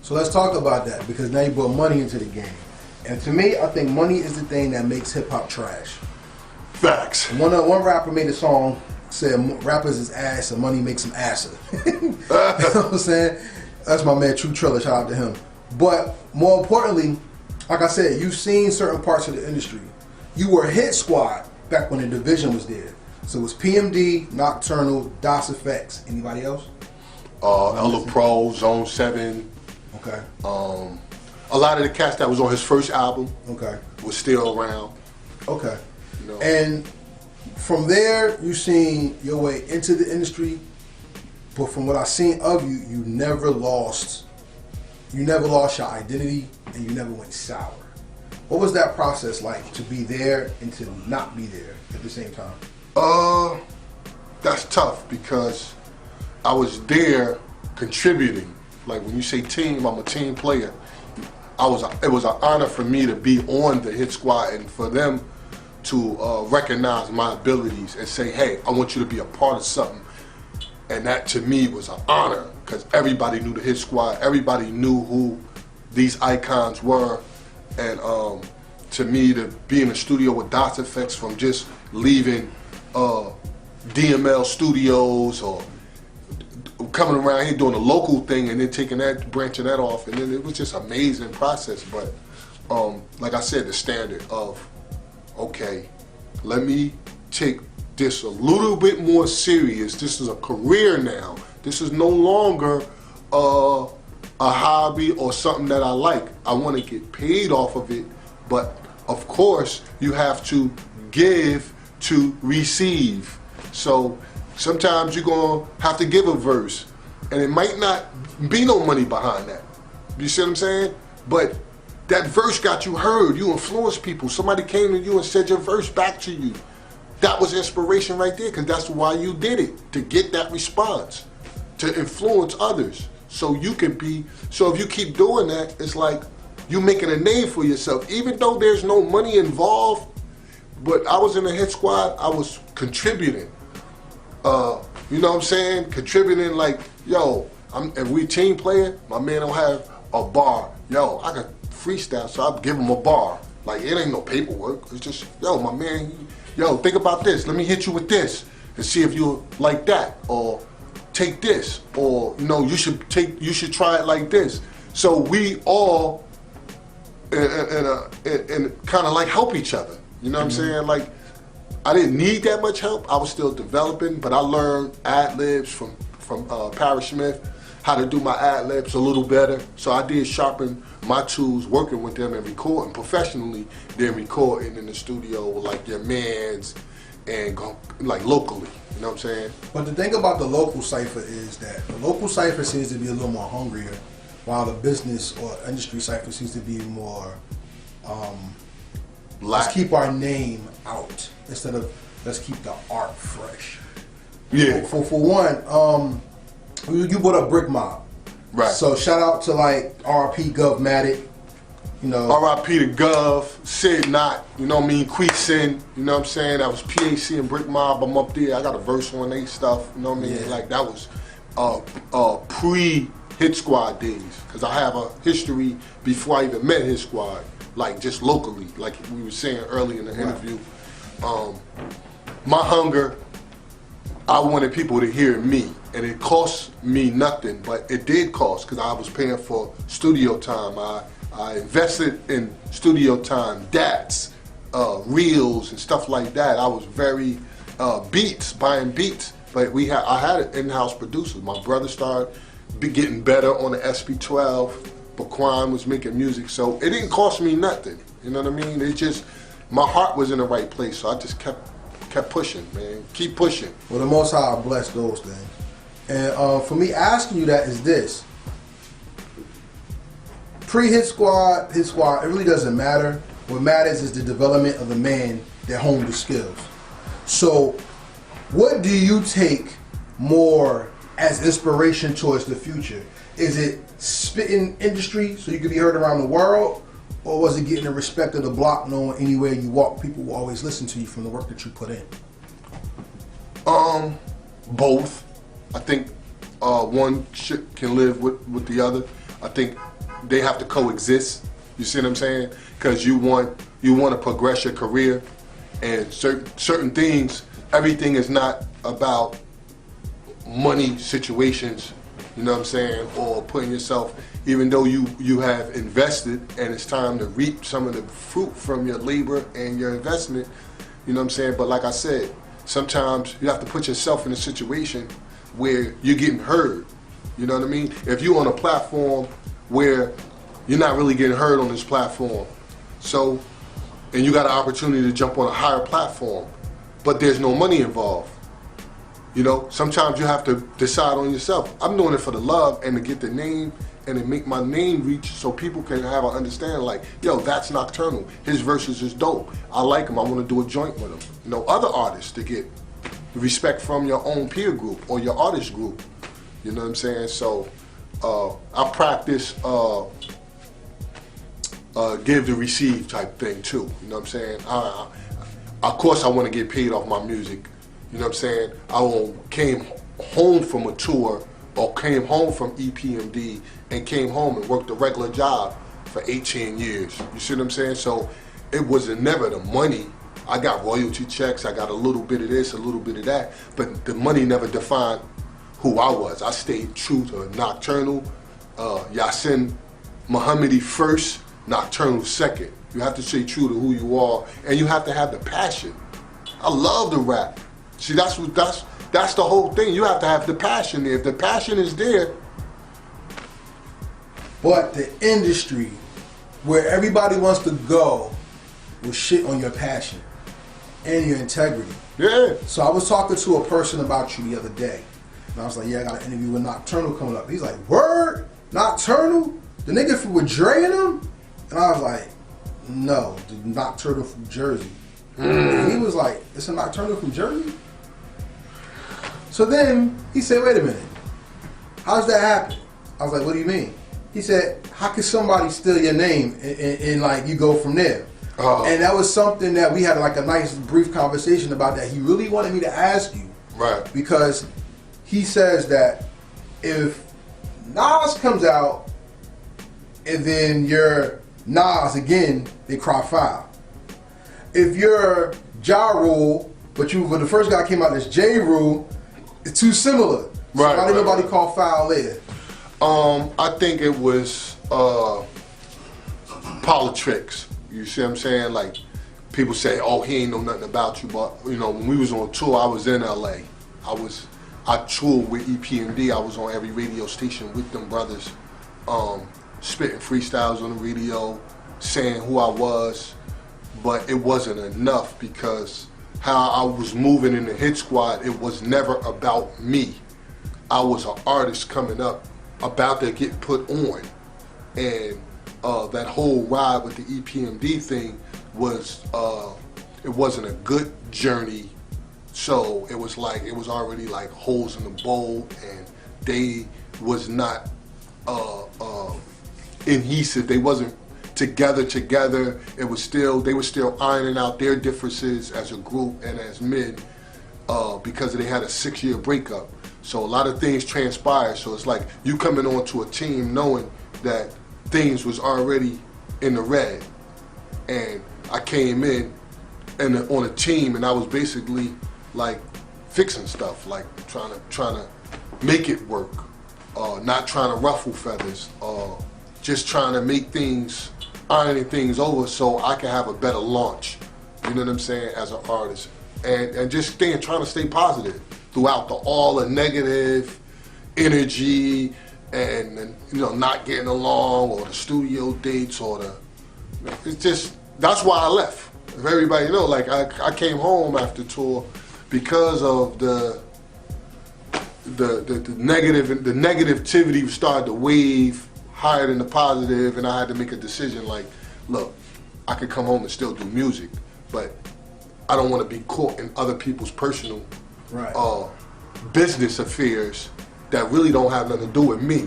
So let's talk about that, because now you brought money into the game. And to me, I think money is the thing that makes hip-hop trash. Facts. One rapper made a song, said rappers is ass and money makes them asser. You know what I'm saying? That's my man True Triller, shout out to him. But more importantly, like I said, you've seen certain parts of the industry. You were Hit Squad back when the division was there. So it was PMD, Nocturnal, DOS Effects. Anybody else? Ella Pro, Zone 7. Okay. A lot of the cats that was on his first album was still around. Okay. You know. And from there, you seen your way into the industry, but from what I've seen of you, you never lost your identity, and you never went sour. What was that process like, to be there and to not be there at the same time? That's tough, because I was there contributing. Like when you say team, I'm a team player. It was an honor for me to be on the Hit Squad and for them to recognize my abilities and say, hey, I want you to be a part of something. And that to me was an honor, because everybody knew the Hit Squad, everybody knew who these icons were. And to me, to be in the studio with DOS Effects, from just leaving DML Studios or coming around here doing a local thing and then taking that, branching that off, and then it was just an amazing process. But like I said, the standard of, okay, let me take this a little bit more serious. This is a career now. This is no longer a hobby or something that I like. I want to get paid off of it, but of course you have to give to receive. So sometimes you're gonna have to give a verse, and it might not be no money behind that. You see what I'm saying? But that verse got you heard. You influenced people. Somebody came to you and said your verse back to you. That was inspiration right there, because that's why you did it, to get that response, to influence others. So you can be, so if you keep doing that, it's like you making a name for yourself, even though there's no money involved. But I was in the Hit Squad, I was contributing. You know what I'm saying? Contributing, like, yo, if we team player, my man don't have a bar. Yo, I got freestyle, so I give him a bar. Like, it ain't no paperwork. It's just, yo, my man, yo, think about this. Let me hit you with this and see if you like that, or take this, or you know, you should try it like this. So we all and kind of like help each other. You know what I'm saying? Like, I didn't need that much help. I was still developing, but I learned ad-libs from Parrish Smith, how to do my ad-libs a little better. So I did sharpen my tools working with them and recording professionally, then recording in the studio with like your mans and go, like, locally. You know what I'm saying? But the thing about the local cipher is that the local cipher seems to be a little more hungrier, while the business or industry cipher seems to be more let's keep our name out instead of let's keep the art fresh. Yeah. For one, you brought up Brick Mob. Right. So shout out to like R.I.P. Govmatic. You know. R.I.P. to Gov, Sid Knot, you know what I mean, Queesin, you know what I'm saying? That was PAC and Brick Mob. I'm up there. I got a verse on they stuff, you know what I mean? Yeah. Like, that was pre-Hit Squad days, because I have a history before I even met Hit Squad, like just locally, like we were saying earlier in the interview. My hunger, I wanted people to hear me, and it cost me nothing, but it did cost, because I was paying for studio time. I invested in studio time, DATs, reels and stuff like that. I was very buying beats, but I had in-house producers. My brother started getting better on the SP12. Baquan was making music, so it didn't cost me nothing. You know what I mean? It just, my heart was in the right place, so I just kept pushing, man. Keep pushing. Well, the Most High bless those things. And for me asking you that is this. Pre-Hit Squad, Hit Squad, it really doesn't matter. What matters is the development of the man that honed the skills. So what do you take more as inspiration towards the future? Is it spitting industry so you can be heard around the world? Or was it getting the respect of the block, knowing anywhere you walk, people will always listen to you from the work that you put in? Both. I think one shit can live with the other. I think they have to coexist. You see what I'm saying? Because you want to progress your career, and certain things. Everything is not about money situations. You know what I'm saying? Or putting yourself, even though you have invested and it's time to reap some of the fruit from your labor and your investment. You know what I'm saying? But like I said, sometimes you have to put yourself in a situation where you're getting heard. You know what I mean? If you're on a platform where you're not really getting heard on this platform, so, and you got an opportunity to jump on a higher platform, but there's no money involved. You know, sometimes you have to decide on yourself. I'm doing it for the love and to get the name and to make my name reach so people can have an understanding like, yo, that's Nocturnal. His verses is dope. I like him. I want to do a joint with him. You know, other artists to get respect from your own peer group or your artist group. You know what I'm saying? So I practice give to receive type thing too. You know what I'm saying? Of course I want to get paid off my music. You know what I'm saying? I came home from a tour or came home from EPMD and came home and worked a regular job for 18 years. You see what I'm saying? So it was never the money. I got royalty checks, I got a little bit of this, a little bit of that, but the money never defined who I was. I stayed true to Nocturnal, Yasin Muhammadi first, Nocturnal second. You have to stay true to who you are, and you have to have the passion. I love the rap. See, that's the whole thing. You have to have the passion there. If the passion is there. But the industry, where everybody wants to go, will shit on your passion and your integrity. Yeah. So I was talking to a person about you the other day, and I was like, yeah, I got an interview with Nocturnal coming up. He's like, word? Nocturnal? The nigga with Dre and him? And I was like, no, the Nocturnal from Jersey. And he was like, it's a Nocturnal from Jersey? So then he said, wait a minute, how does that happen? I was like, what do you mean? He said, how could somebody steal your name and like you go from there? And that was something that we had like a nice brief conversation about that he really wanted me to ask you. Right. Because he says that if Nas comes out and then you're Nas again, they cry foul. If you're Ja Rule, but the first guy came out as J Rule, it's too similar. So right, why did nobody right. call foul there? I think it was politics. You see what I'm saying? Like, people say, oh, he ain't know nothing about you. But, you know, when we was on tour, I was in LA. I toured with EPMD. I was on every radio station with them brothers, spitting freestyles on the radio, saying who I was. But it wasn't enough because how I was moving in the hit squad, it was never about me. I was an artist coming up, about to get put on. And that whole ride with the EPMD thing was, it wasn't a good journey. So it was already like holes in the bowl, and they was not adhesive. They wasn't together. It was they were still ironing out their differences as a group and as men because they had a 6-year breakup. So a lot of things transpired. So it's like you coming onto a team knowing that things was already in the red, and I came in and on a team, and I was basically like fixing stuff, like trying to make it work, not trying to ruffle feathers, just trying to make things, ironing things over so I can have a better launch. You know what I'm saying? As an artist, and just trying to stay positive throughout all the negative energy and you know, not getting along, or the studio dates, or it's just, that's why I left. If everybody know, like I came home after tour because of the negativity started to wave higher than the positive, and I had to make a decision like, look, I could come home and still do music, but I don't want to be caught in other people's personal business affairs that really don't have nothing to do with me.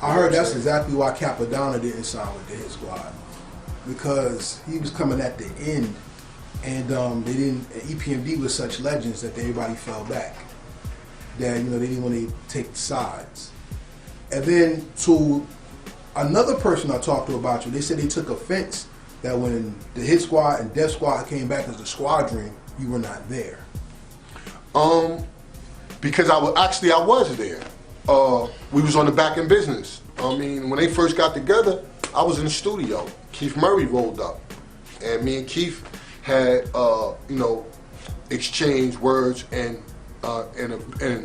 I heard that's exactly why Capadonna didn't sign with the Hit Squad, because he was coming at the end, and EPMD was such legends that everybody fell back. That, you know, they didn't want to take sides. And then to Another person I talked to about you, they said they took offense that when the Hit Squad and Def Squad came back as the Squadron, you were not there. Because I was there. We was on the back end business. I mean, when they first got together, I was in the studio. Keith Murray rolled up, and me and Keith had exchanged words and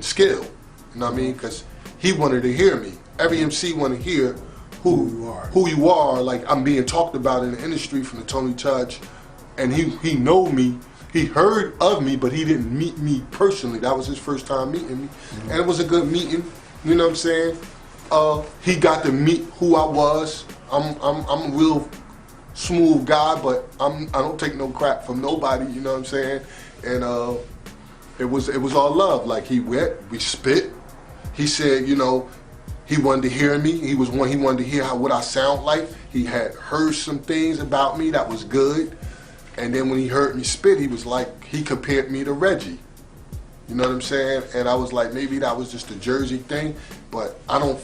skill. You know what I mean? Because he wanted to hear me. Every MC want to hear who you are. Like, I'm being talked about in the industry from the Tony Touch, and he know me. He heard of me, but he didn't meet me personally. That was his first time meeting me, and it was a good meeting. You know what I'm saying? He got to meet who I was. I'm a real smooth guy, but I don't take no crap from nobody. You know what I'm saying? And it was all love. Like, we spit. He said, you know, he wanted to hear me. He wanted to hear what I sound like. He had heard some things about me that was good. And then when he heard me spit, he was like, he compared me to Reggie. You know what I'm saying? And I was like, maybe that was just a Jersey thing, but I don't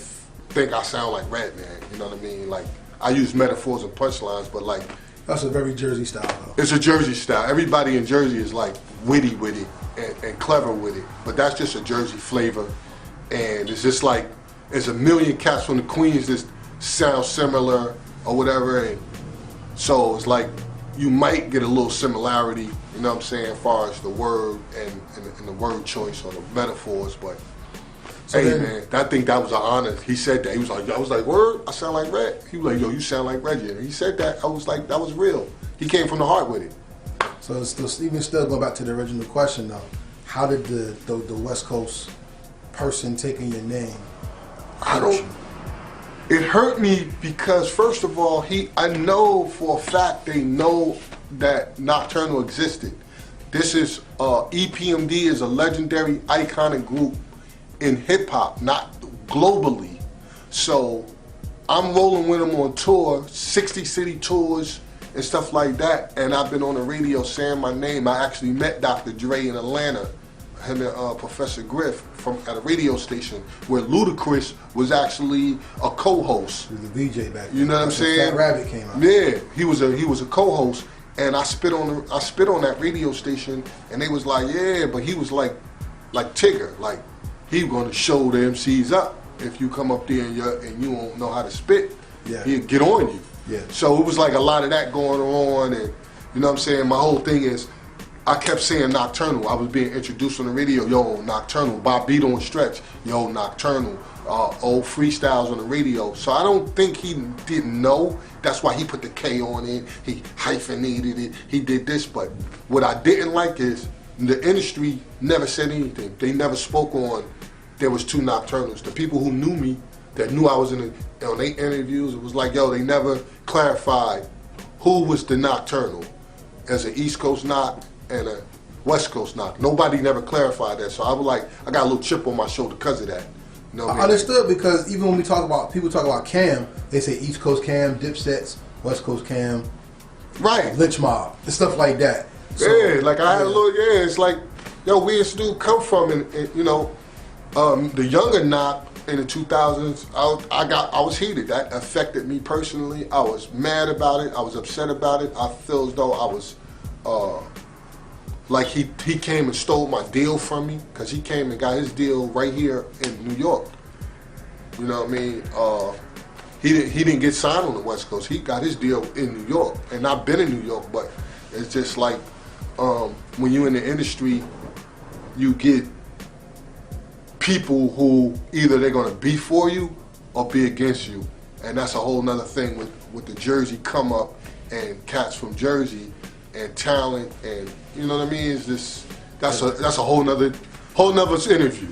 think I sound like Redman. You know what I mean? Like, I use metaphors and punchlines, but like, that's a very Jersey style, though. It's a Jersey style. Everybody in Jersey is like witty with it and clever with it, but that's just a Jersey flavor. And it's just like, there's a million cats from the Queens that sound similar or whatever, and so it's like, you might get a little similarity, you know what I'm saying, as far as the word and the word choice or the metaphors, but so hey man, I think that was an honor. He said that. I was like, word? I sound like Red? He was like, yo, you sound like Reggie. And he said that. I was like, that was real. He came from the heart with it. So even still going back to the original question though, how did the West Coast person taking your name hurt you? It hurt me because, first of all, I know for a fact they know that Nocturnal existed. This is, EPMD is a legendary, iconic group in hip hop, not globally. So I'm rolling with them on tour, 60 city tours and stuff like that. And I've been on the radio saying my name. I actually met Dr. Dre in Atlanta, him and Professor Griff at a radio station where Ludacris was actually a co-host. He was a VJ back then. You know what I'm saying? Fat Rabbit came out. Yeah, he was a co-host, and I spit on that radio station, and they was like, yeah, but he was like Tigger, like he was gonna show the MCs up if you come up there and you don't know how to spit. Yeah, he'd get on you. Yeah. So it was like a lot of that going on, and you know what I'm saying. My whole thing is, I kept saying Nocturnal. I was being introduced on the radio. Yo, Nocturnal. Bob Beat on Stretch. Yo, Nocturnal. Old freestyles on the radio. So I don't think he didn't know. That's why he put the K on it. He hyphenated it. He did this. But what I didn't like is the industry never said anything. They never spoke on there was two Nocturnals. The people who knew me, that knew I was on their interviews, it was like, yo, they never clarified who was the Nocturnal as an East Coast Knock and a West Coast Knock. Nobody never clarified that, so I was like, I got a little chip on my shoulder because of that. You know what I mean? Understood, because even when people talk about Cam, they say East Coast Cam, Dipsets, West Coast Cam, right? Lynch Mob, and stuff like that. So, yeah, like I had a little, it's like, yo, where this dude come from, and you know, the younger Knock in the 2000s, I was heated. That affected me personally. I was mad about it. I was upset about it. I feel as though I was. Like he came and stole my deal from me, because he came and got his deal right here in New York. You know what I mean? He didn't get signed on the West Coast. He got his deal in New York, and I've been in New York, but it's just like when you're in the industry, you get people who either they're gonna be for you or be against you, and that's a whole nother thing with the Jersey come up and cats from Jersey and talent, and you know what I mean. It's just that's a whole nother interview.